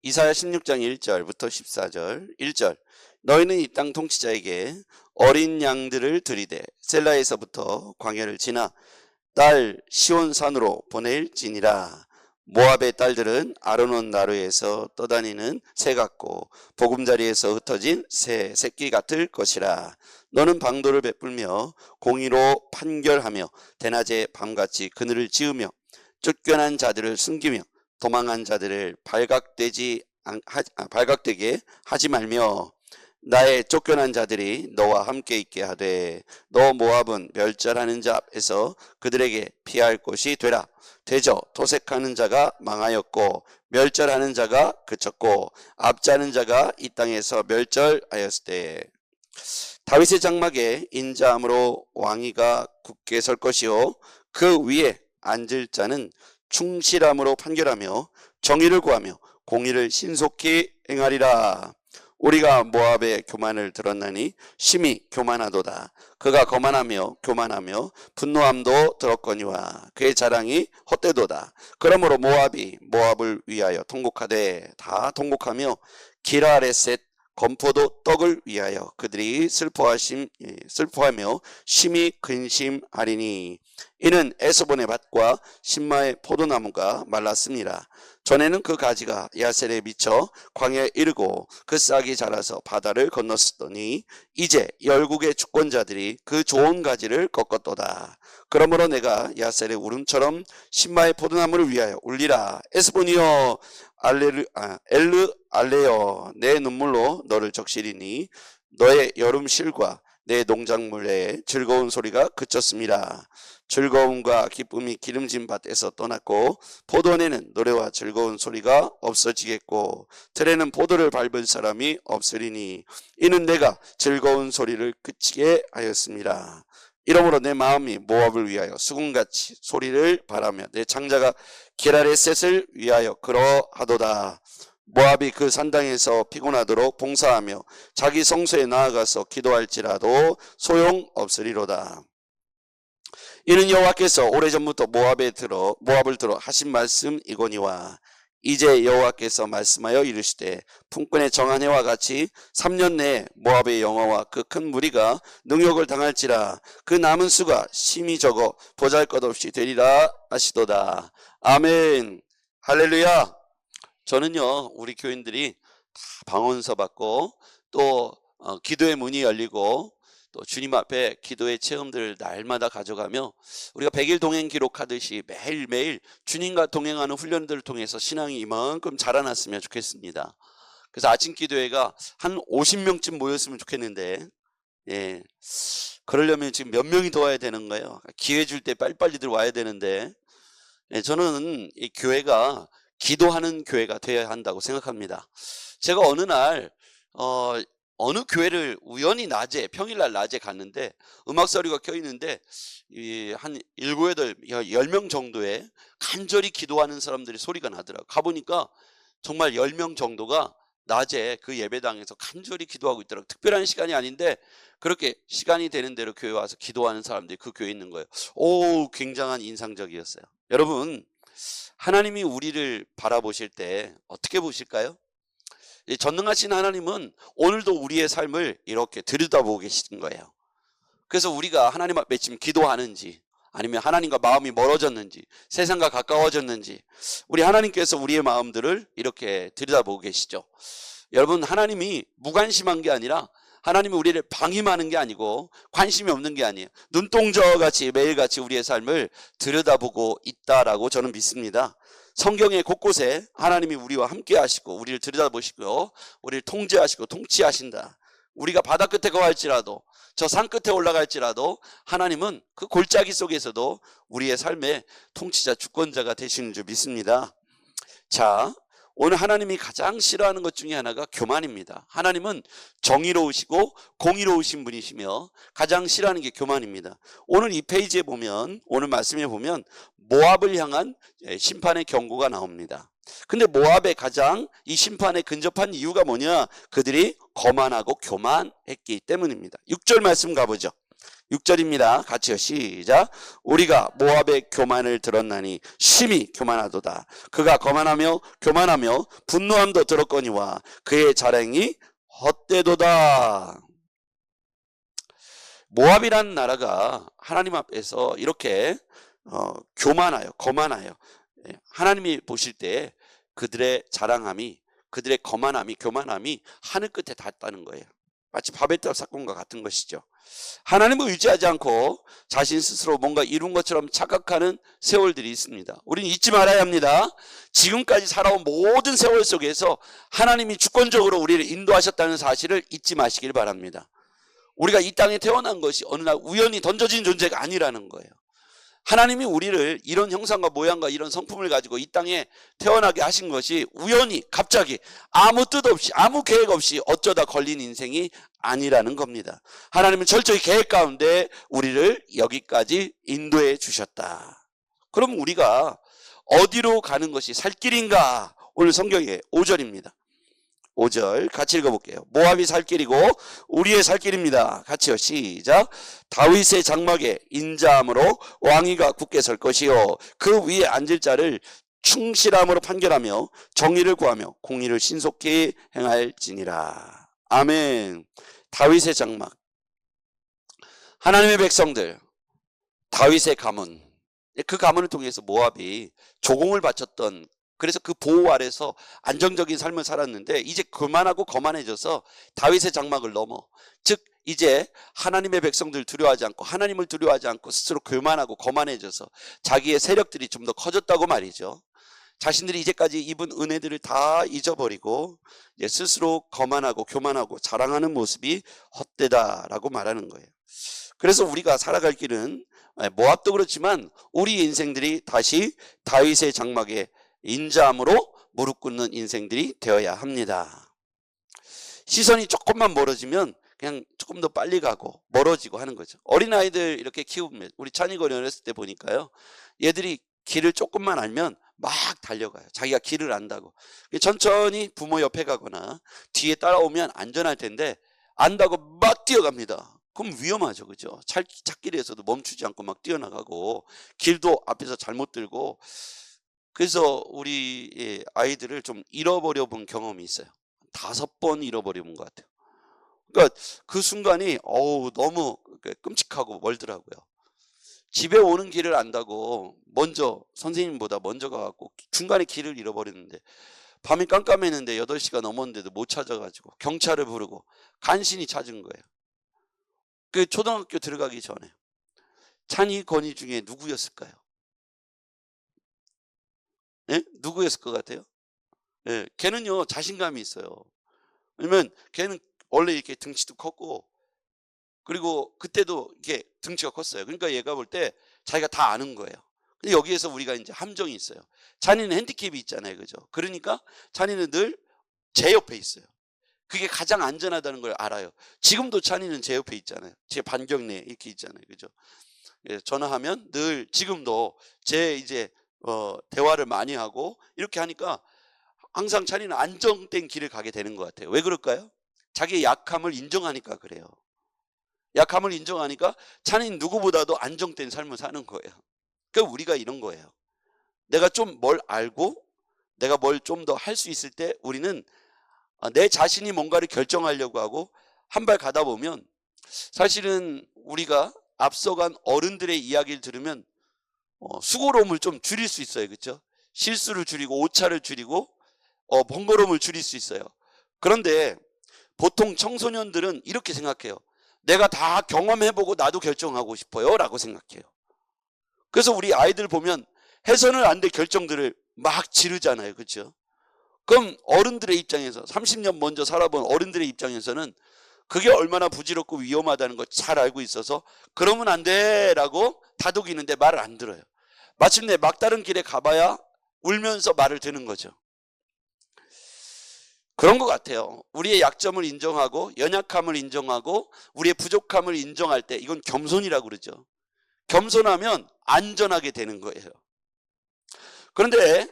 이사야 16장 1절부터 14절 1절 너희는 이 땅 통치자에게 어린 양들을 들이되 셀라에서부터 광야를 지나 딸 시온산으로 보낼지니라. 모압의 딸들은 아르논 나루에서 떠다니는 새 같고 보금자리에서 흩어진 새 새끼 같을 것이라. 너는 방도를 베풀며 공의로 판결하며 대낮에 밤같이 그늘을 지으며 쫓겨난 자들을 숨기며 도망한 자들을 발각되게 하지 말며 나의 쫓겨난 자들이 너와 함께 있게 하되 너 모압은 멸절하는 자 앞에서 그들에게 피할 곳이 되라. 되져 도색하는 자가 망하였고 멸절하는 자가 그쳤고 압자는 자가 이 땅에서 멸절하였을 때 다윗의 장막에 인자함으로 왕위가 굳게 설 것이요 그 위에 앉을 자는 충실함으로 판결하며 정의를 구하며 공의를 신속히 행하리라. 우리가 모압의 교만을 들었나니 심히 교만하도다. 그가 거만하며 교만하며 분노함도 들었거니와 그의 자랑이 헛되도다. 그러므로 모압을 위하여 통곡하되 다 통곡하며 기라레셋 건포도 떡을 위하여 그들이 슬퍼하며 심히 근심하리니 이는 에스본의 밭과 신마의 포도나무가 말랐습니다. 전에는 그 가지가 야셀에 미쳐 광야에 이르고 그 싹이 자라서 바다를 건넜었더니 이제 열국의 주권자들이 그 좋은 가지를 꺾었도다. 그러므로 내가 야셀의 울음처럼 신마의 포도나무를 위하여 울리라. 에스본이여 알레여 내 눈물로 너를 적시리니 너의 여름 실과 내 농작물의 즐거운 소리가 그쳤습니다. 즐거움과 기쁨이 기름진 밭에서 떠났고 포도원에는 노래와 즐거운 소리가 없어지겠고 들에는 포도를 밟을 사람이 없으리니 이는 내가 즐거운 소리를 그치게 하였습니다. 이러므로 내 마음이 모압을 위하여 수금같이 소리를 바라며 내 창자가 기라레셋을 위하여 그러하도다. 모압이 그 산당에서 피곤하도록 봉사하며 자기 성소에 나아가서 기도할지라도 소용없으리로다. 이는 여호와께서 오래전부터 모압을 들어 하신 말씀이거니와 이제 여호와께서 말씀하여 이르시되 품꾼의 정한 해와 같이 3년 내에 모압의 영화와 그 큰 무리가 능욕을 당할지라. 그 남은 수가 심히 적어 보잘것없이 되리라 하시도다. 아멘. 할렐루야. 저는요 우리 교인들이 다 방언서 받고 또 기도의 문이 열리고 또 주님 앞에 기도의 체험들을 날마다 가져가며 우리가 100일 동행 기록하듯이 매일매일 주님과 동행하는 훈련들을 통해서 신앙이 이만큼 자라났으면 좋겠습니다. 그래서 아침 기도회가 한 50명쯤 모였으면 좋겠는데 그러려면 지금 몇 명이 더 와야 되는 거예요. 기회 줄 때 빨리빨리들 와야 되는데 저는 이 교회가 기도하는 교회가 되어야 한다고 생각합니다. 제가 어느 날 어느 교회를 우연히 평일날 낮에 갔는데 음악 소리가 켜있는데 한 7, 8, 10명 정도의 간절히 기도하는 사람들이 소리가 나더라고요. 가보니까 정말 10명 정도가 낮에 그 예배당에서 간절히 기도하고 있더라고요. 특별한 시간이 아닌데 그렇게 시간이 되는 대로 교회 와서 기도하는 사람들이 그 교회에 있는 거예요. 굉장한 인상적이었어요. 여러분, 하나님이 우리를 바라보실 때 어떻게 보실까요? 전능하신 하나님은 오늘도 우리의 삶을 이렇게 들여다보고 계시는 거예요. 그래서 우리가 하나님 앞에 지금 기도하는지 아니면 하나님과 마음이 멀어졌는지 세상과 가까워졌는지 우리 하나님께서 우리의 마음들을 이렇게 들여다보고 계시죠. 여러분, 하나님이 무관심한 게 아니라 하나님이 우리를 방임하는 게 아니고 관심이 없는 게 아니에요. 눈동자같이 매일같이 우리의 삶을 들여다보고 있다라고 저는 믿습니다. 성경의 곳곳에 하나님이 우리와 함께 하시고 우리를 들여다보시고 우리를 통제하시고 통치하신다. 우리가 바다 끝에 거할지라도 저 산 끝에 올라갈지라도 하나님은 그 골짜기 속에서도 우리의 삶의 통치자 주권자가 되시는 줄 믿습니다. 자, 오늘 하나님이 가장 싫어하는 것 중에 하나가 교만입니다. 하나님은 정의로우시고 공의로우신 분이시며 가장 싫어하는 게 교만입니다. 오늘 이 페이지에 보면 오늘 말씀에 보면 모압을 향한 심판의 경고가 나옵니다. 근데 모압의 가장 이 심판에 근접한 이유가 뭐냐? 그들이 거만하고 교만했기 때문입니다. 6절 말씀 가보죠. 6절입니다. 같이요. 시작. 우리가 모압의 교만을 들었나니 심히 교만하도다. 그가 거만하며 교만하며 분노함도 들었거니와 그의 자랑이 헛되도다. 모압이라는 나라가 하나님 앞에서 이렇게 교만하여 거만하여, 하나님이 보실 때 그들의 자랑함이, 그들의 거만함이, 교만함이 하늘 끝에 닿았다는 거예요. 마치 바벨탑 사건과 같은 것이죠. 하나님을 의지하지 않고 자신 스스로 뭔가 이룬 것처럼 착각하는 세월들이 있습니다. 우리는 잊지 말아야 합니다. 지금까지 살아온 모든 세월 속에서 하나님이 주권적으로 우리를 인도하셨다는 사실을 잊지 마시길 바랍니다. 우리가 이 땅에 태어난 것이 어느 날 우연히 던져진 존재가 아니라는 거예요. 하나님이 우리를 이런 형상과 모양과 이런 성품을 가지고 이 땅에 태어나게 하신 것이 우연히 갑자기 아무 뜻 없이 아무 계획 없이 어쩌다 걸린 인생이 아니라는 겁니다. 하나님은 철저히 계획 가운데 우리를 여기까지 인도해 주셨다. 그럼 우리가 어디로 가는 것이 살 길인가? 오늘 성경의 5절입니다. 5절 같이 읽어볼게요. 모압이 살 길이고 우리의 살 길입니다. 같이요. 시작. 다윗의 장막에 인자함으로 왕위가 굳게 설 것이요 그 위에 앉을 자를 충실함으로 판결하며 정의를 구하며 공의를 신속히 행할지니라. 아멘. 다윗의 장막, 하나님의 백성들, 다윗의 가문, 그 가문을 통해서 모압이 조공을 바쳤던, 그래서 그 보호 아래서 안정적인 삶을 살았는데 이제 교만하고 거만해져서 다윗의 장막을 넘어, 즉 이제 하나님의 백성들 두려워하지 않고 하나님을 두려워하지 않고 스스로 교만하고 거만해져서 자기의 세력들이 좀 더 커졌다고 말이죠. 자신들이 이제까지 입은 은혜들을 다 잊어버리고 이제 스스로 거만하고 교만하고 자랑하는 모습이 헛되다라고 말하는 거예요. 그래서 우리가 살아갈 길은 모압도 그렇지만 우리 인생들이 다시 다윗의 장막에 인자함으로 무릎 꿇는 인생들이 되어야 합니다. 시선이 조금만 멀어지면 그냥 조금 더 빨리 가고 멀어지고 하는 거죠. 어린아이들 이렇게 키우면, 우리 찬이가 어렸을 때 보니까요, 얘들이 길을 조금만 알면 막 달려가요. 자기가 길을 안다고. 천천히 부모 옆에 가거나 뒤에 따라오면 안전할 텐데 안다고 막 뛰어갑니다. 그럼 위험하죠, 그죠? 찻길에서도 멈추지 않고 막 뛰어나가고 길도 앞에서 잘못 들고. 그래서 우리 아이들을 좀 잃어버려 본 경험이 있어요. 5번 잃어버려 본 것 같아요. 그러니까 그 순간이 너무 끔찍하고 멀더라고요. 집에 오는 길을 안다고 먼저 선생님보다 먼저 가갖고 중간에 길을 잃어버렸는데 밤이 깜깜했는데 8시가 넘었는데도 못 찾아가지고 경찰을 부르고 간신히 찾은 거예요. 그 초등학교 들어가기 전에. 찬이, 건이 중에 누구였을까요? 예? 누구였을 것 같아요? 예, 걔는요 자신감이 있어요. 왜냐면 걔는 원래 이렇게 등치도 컸고, 그리고 그때도 이렇게 등치가 컸어요. 그러니까 얘가 볼 때 자기가 다 아는 거예요. 근데 여기에서 우리가 이제 함정이 있어요. 찬이는 핸디캡이 있잖아요, 그죠? 그러니까 찬이는 늘 제 옆에 있어요. 그게 가장 안전하다는 걸 알아요. 지금도 찬이는 제 옆에 있잖아요. 제 반경내에 이렇게 있잖아요, 그죠? 예, 전화하면 늘 지금도 제 이제 대화를 많이 하고 이렇게 하니까 항상 찬이는 안정된 길을 가게 되는 것 같아요. 왜 그럴까요? 자기의 약함을 인정하니까 그래요. 약함을 인정하니까 찬이는 누구보다도 안정된 삶을 사는 거예요. 그러니까 우리가 이런 거예요. 내가 좀 뭘 알고 내가 뭘 좀 더 할 수 있을 때 우리는 내 자신이 뭔가를 결정하려고 하고 한 발 가다 보면 사실은 우리가 앞서간 어른들의 이야기를 들으면 수고로움을 좀 줄일 수 있어요, 그렇죠? 실수를 줄이고 오차를 줄이고 번거로움을 줄일 수 있어요. 그런데 보통 청소년들은 이렇게 생각해요. 내가 다 경험해보고 나도 결정하고 싶어요 라고 생각해요. 그래서 우리 아이들 보면 해서는 안 될 결정들을 막 지르잖아요, 그렇죠? 그럼 어른들의 입장에서 30년 먼저 살아본 어른들의 입장에서는 그게 얼마나 부질없고 위험하다는 걸 잘 알고 있어서 그러면 안 돼 라고 다독이는데 말을 안 들어요. 마침내 막다른 길에 가봐야 울면서 말을 듣는 거죠. 그런 것 같아요. 우리의 약점을 인정하고 연약함을 인정하고 우리의 부족함을 인정할 때 이건 겸손이라고 그러죠. 겸손하면 안전하게 되는 거예요. 그런데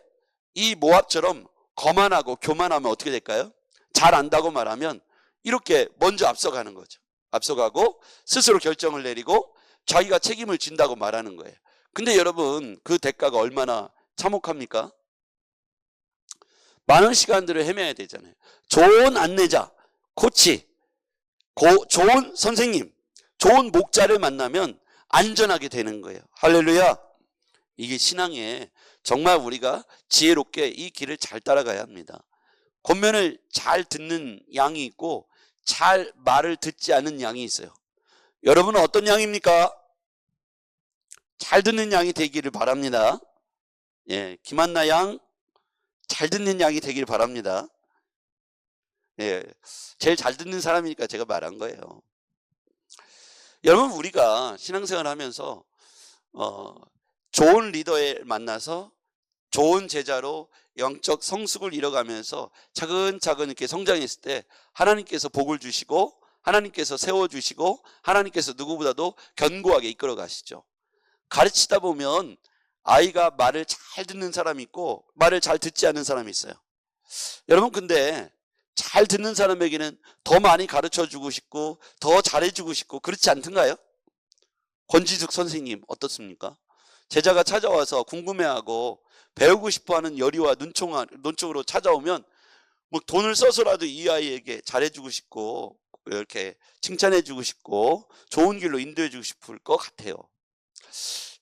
이 모압처럼 거만하고 교만하면 어떻게 될까요? 잘 안다고 말하면 이렇게 먼저 앞서가는 거죠. 앞서가고 스스로 결정을 내리고 자기가 책임을 진다고 말하는 거예요. 근데 여러분, 그 대가가 얼마나 참혹합니까? 많은 시간들을 헤매야 되잖아요. 좋은 안내자, 코치, 좋은 선생님, 좋은 목자를 만나면 안전하게 되는 거예요. 할렐루야. 이게 신앙에 정말 우리가 지혜롭게 이 길을 잘 따라가야 합니다. 권면을 잘 듣는 양이 있고 잘 말을 듣지 않는 양이 있어요. 여러분은 어떤 양입니까? 잘 듣는 양이 되기를 바랍니다. 예, 김한나 양, 잘 듣는 양이 되기를 바랍니다. 예, 제일 잘 듣는 사람이니까 제가 말한 거예요. 여러분, 우리가 신앙생활 하면서 좋은 리더를 만나서 좋은 제자로 영적 성숙을 이뤄가면서 차근차근 이렇게 성장했을 때 하나님께서 복을 주시고 하나님께서 세워주시고 하나님께서 누구보다도 견고하게 이끌어 가시죠. 가르치다 보면 아이가 말을 잘 듣는 사람이 있고 말을 잘 듣지 않는 사람이 있어요. 여러분, 근데 잘 듣는 사람에게는 더 많이 가르쳐주고 싶고 더 잘해주고 싶고 그렇지 않던가요? 권지숙 선생님 어떻습니까? 제자가 찾아와서 궁금해하고 배우고 싶어하는 열의와 눈총으로 찾아오면 뭐 돈을 써서라도 이 아이에게 잘해주고 싶고 이렇게 칭찬해주고 싶고 좋은 길로 인도해주고 싶을 것 같아요.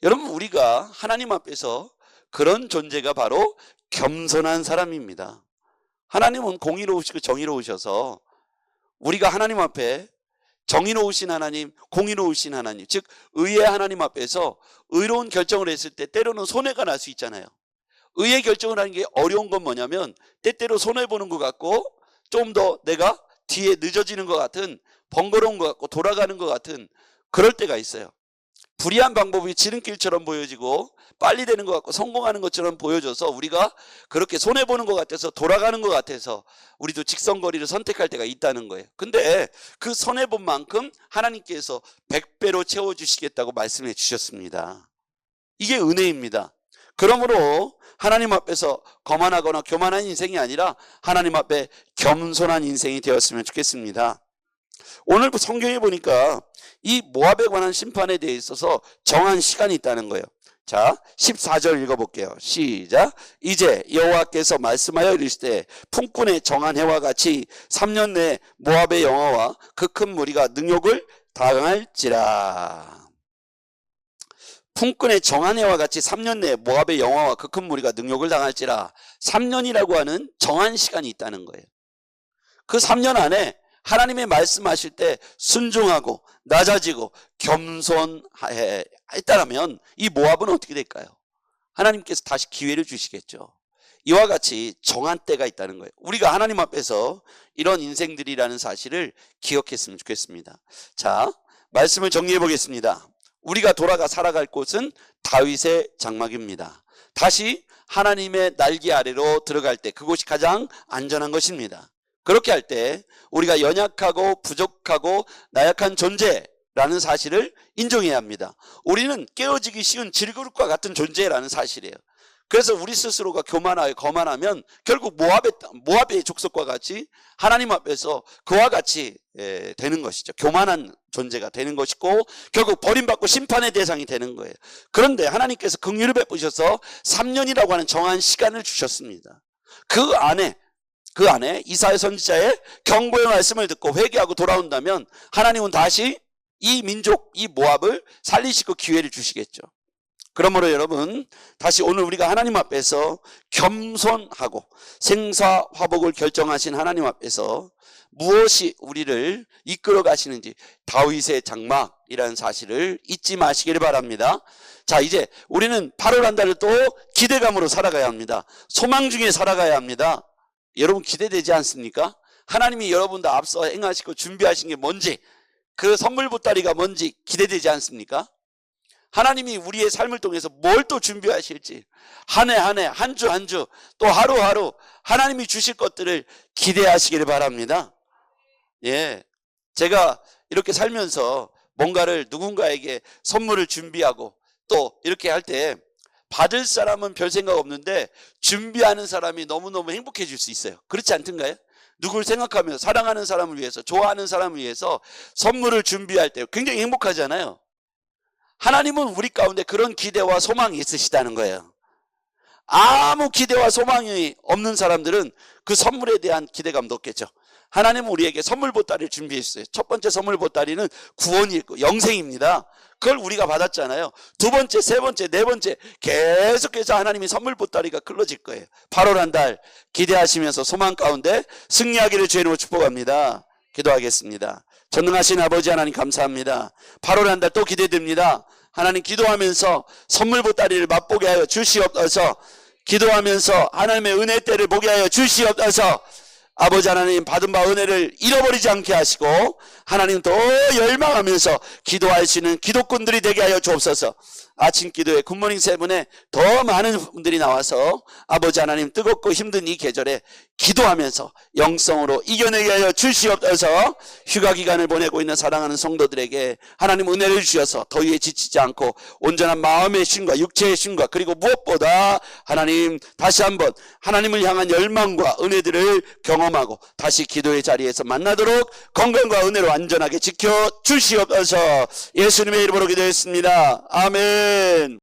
여러분, 우리가 하나님 앞에서 그런 존재가 바로 겸손한 사람입니다. 하나님은 공의로우시고 정의로우셔서 우리가 하나님 앞에 정의로우신 하나님, 공의로우신 하나님, 즉 의의 하나님 앞에서 의로운 결정을 했을 때 때로는 손해가 날 수 있잖아요. 의의 결정을 하는 게 어려운 건 뭐냐면 때때로 손해보는 것 같고 좀 더 내가 뒤에 늦어지는 것 같은, 번거로운 것 같고 돌아가는 것 같은 그럴 때가 있어요. 불의한 방법이 지름길처럼 보여지고 빨리 되는 것 같고 성공하는 것처럼 보여져서 우리가 그렇게 손해보는 것 같아서 돌아가는 것 같아서 우리도 직선거리를 선택할 때가 있다는 거예요. 근데 그 손해본 만큼 하나님께서 100배로 채워주시겠다고 말씀해 주셨습니다. 이게 은혜입니다. 그러므로 하나님 앞에서 거만하거나 교만한 인생이 아니라 하나님 앞에 겸손한 인생이 되었으면 좋겠습니다. 오늘 성경에 보니까 이 모압에 관한 심판에 대해 있어서 정한 시간이 있다는 거예요. 자, 14절 읽어볼게요. 시작. 이제 여호와께서 말씀하여 이르시되 품꾼의 정한 해와 같이 3년 내에 모압의 영화와 그 큰 무리가 능욕을 당할지라. 품꾼의 정한 해와 같이 3년 내에 모압의 영화와 그 큰 무리가 능욕을 당할지라. 3년이라고 하는 정한 시간이 있다는 거예요. 그 3년 안에 하나님의 말씀하실 때 순종하고 낮아지고 겸손했다면 이 모압은 어떻게 될까요? 하나님께서 다시 기회를 주시겠죠. 이와 같이 정한 때가 있다는 거예요. 우리가 하나님 앞에서 이런 인생들이라는 사실을 기억했으면 좋겠습니다. 자, 말씀을 정리해 보겠습니다. 우리가 돌아가 살아갈 곳은 다윗의 장막입니다. 다시 하나님의 날개 아래로 들어갈 때 그곳이 가장 안전한 것입니다. 그렇게 할 때 우리가 연약하고 부족하고 나약한 존재라는 사실을 인정해야 합니다. 우리는 깨어지기 쉬운 질그릇과 같은 존재라는 사실이에요. 그래서 우리 스스로가 교만하고 거만하면 결국 모압의 족속과 같이 하나님 앞에서 그와 같이 되는 것이죠. 교만한 존재가 되는 것이고 결국 버림받고 심판의 대상이 되는 거예요. 그런데 하나님께서 긍휼을 베푸셔서 3년이라고 하는 정한 시간을 주셨습니다. 그 안에 이사야 선지자의 경고의 말씀을 듣고 회개하고 돌아온다면 하나님은 다시 이 민족, 이 모압을 살리시고 기회를 주시겠죠. 그러므로 여러분, 다시 오늘 우리가 하나님 앞에서 겸손하고 생사화복을 결정하신 하나님 앞에서 무엇이 우리를 이끌어 가시는지 다윗의 장막이라는 사실을 잊지 마시기를 바랍니다. 자, 이제 우리는 8월 한 달을 또 기대감으로 살아가야 합니다. 소망 중에 살아가야 합니다. 여러분 기대되지 않습니까? 하나님이 여러분도 앞서 행하시고 준비하신 게 뭔지, 그 선물 보따리가 뭔지 기대되지 않습니까? 하나님이 우리의 삶을 통해서 뭘 또 준비하실지 한 해 한 해, 한 주 한 주, 또 하루하루 하나님이 주실 것들을 기대하시기를 바랍니다. 예, 제가 이렇게 살면서 뭔가를 누군가에게 선물을 준비하고 또 이렇게 할 때 받을 사람은 별 생각 없는데 준비하는 사람이 너무너무 행복해질 수 있어요. 그렇지 않던가요? 누굴 생각하면서 사랑하는 사람을 위해서, 좋아하는 사람을 위해서 선물을 준비할 때 굉장히 행복하잖아요. 하나님은 우리 가운데 그런 기대와 소망이 있으시다는 거예요. 아무 기대와 소망이 없는 사람들은 그 선물에 대한 기대감도 없겠죠. 하나님은 우리에게 선물 보따리를 준비했어요. 첫 번째 선물 보따리는 구원이 있고 영생입니다. 그걸 우리가 받았잖아요. 두 번째, 세 번째, 네 번째 계속해서 하나님이 선물 보따리가 흘러질 거예요. 8월 한 달 기대하시면서 소망 가운데 승리하기를 주의 이름으로 축복합니다. 기도하겠습니다. 전능하신 아버지 하나님 감사합니다. 8월 한 달 또 기대됩니다. 하나님 기도하면서 선물 보따리를 맛보게 하여 주시옵소서. 기도하면서 하나님의 은혜 때를 보게 하여 주시옵소서. 아버지 하나님 받은 바 은혜를 잃어버리지 않게 하시고 하나님 더 열망하면서 기도할 수 있는 기도꾼들이 되게 하여 주옵소서. 아침 기도에 굿모닝 세븐에 더 많은 분들이 나와서 아버지 하나님 뜨겁고 힘든 이 계절에 기도하면서 영성으로 이겨내게 하여 주시옵소서. 휴가 기간을 보내고 있는 사랑하는 성도들에게 하나님 은혜를 주셔서 더위에 지치지 않고 온전한 마음의 쉼과 육체의 쉼과 그리고 무엇보다 하나님 다시 한번 하나님을 향한 열망과 은혜들을 경험하고 다시 기도의 자리에서 만나도록 건강과 은혜로 안전하게 지켜 주시옵소서. 예수님의 이름으로 기도했습니다. 아멘.